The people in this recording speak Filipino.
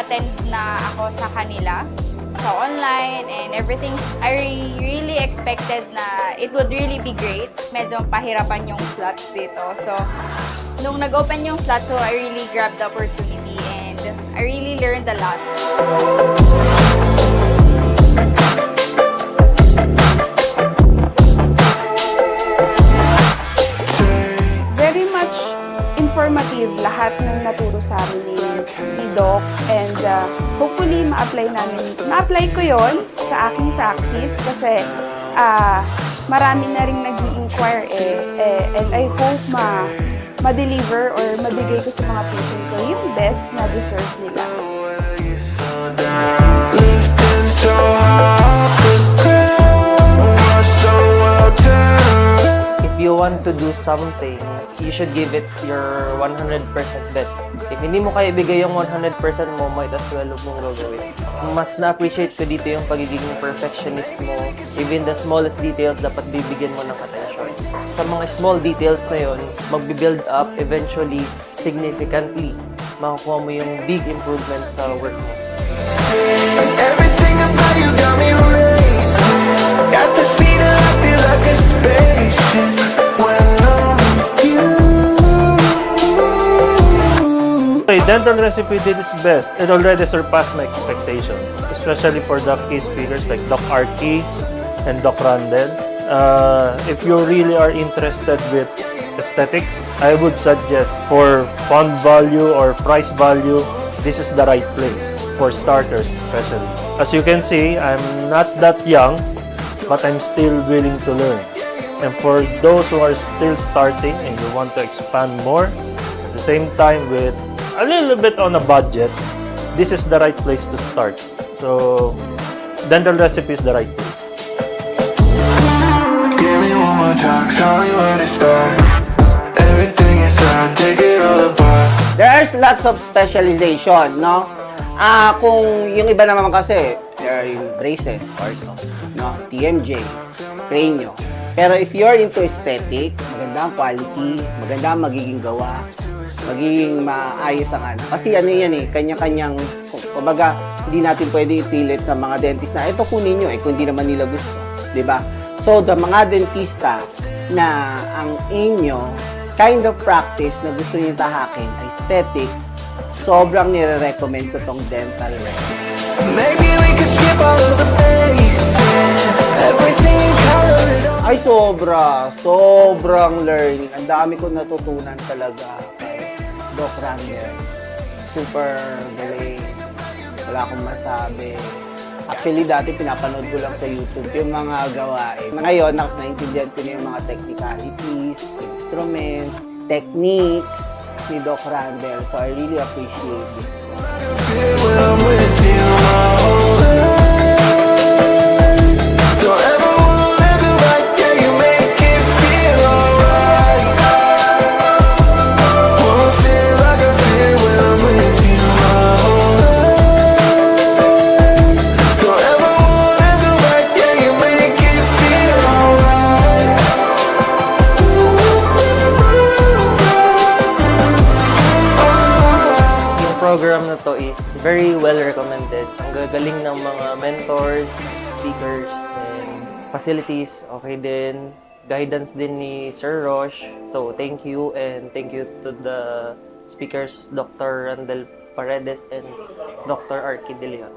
nag-attend na ako sa kanila sa online and everything. I really expected na it would really be great. Medyo pahirapan yung slots dito. So, nung nag-open yung slots, so I really grabbed the opportunity and I really learned a lot. Very much informative lahat ng naturo sa amin ni Doc, and hopefully ma-apply ko yon sa aking practice kasi marami na rin nag-i-inquire and I hope ma-deliver or mabigay ko sa mga patient ko yung best na deserve nila. If you want to do something, you should give it your 100% best. If hindi mo kaya ibigay yung 100% mo, might as well huwag mong gagawin. Mas na-appreciate ko dito yung pagiging perfectionist mo. Even the smallest details, dapat bibigyan mo ng attention. Sa mga small details na yun, magbi-build up eventually, significantly. Makukuha mo yung big improvements sa work mo. Everything about you got me racing. At the speed of light, feel like a spaceship when I'm with you. Okay, Dental Recipe did its best. It already surpassed my expectations, especially for the key speakers like Doc Arky and Doc Randel. If you really are interested with aesthetics, I would suggest for fund value or price value, this is the right place for starters especially. As you can see, I'm not that young, but I'm still willing to learn. And for those who are still starting and you want to expand more, at the same time with a little bit on a budget, this is the right place to start. So, Dental Recipe is the right place. Give me one more time, tell me where to start. Everything inside, take it all apart. There's lots of specialization, no? Kung yung iba naman kasi, there are yung braces, ortho, no? TMJ, cranio. Pero if you're into aesthetic, maganda ang quality, maganda ang magiging gawa, magiging maayos ang ano. Kasi ano yan kanya-kanyang, kumbaga, hindi natin pwede ipilit sa mga dentist na, ito kunin nyo kung hindi naman nila gusto. Diba? So, the mga dentista na ang inyo, kind of practice na gusto nyo tahakin, aesthetics, sobrang nire-recommend ko tong Dental Recipe. Maybe we could skip all of the faces. Everything in color. Ay, sobrang learning. Ang dami ko natutunan talaga kay Doc Randel. Super galing. Wala akong masabi. Actually, dati pinapanood ko lang sa YouTube yung mga gawain. Ngayon, naintindihan ko na yung mga technicalities, instruments, techniques ni Doc Randel. So, I really appreciate it. When I'm with you, my whole life. Don't ever wanna live it like yeah, you make it feel alright. Wanna feel like I feel when I'm with you, my whole life. Don't ever wanna live it like yeah, you make it feel alright. Yung program na to is very well recommended. Ang gagaling ng mga mentors, speakers, and facilities. Okay din. Guidance din ni Sir Roche. So, thank you, and thank you to the speakers, Dr. Randel Paredes and Dr. Arky De Leon.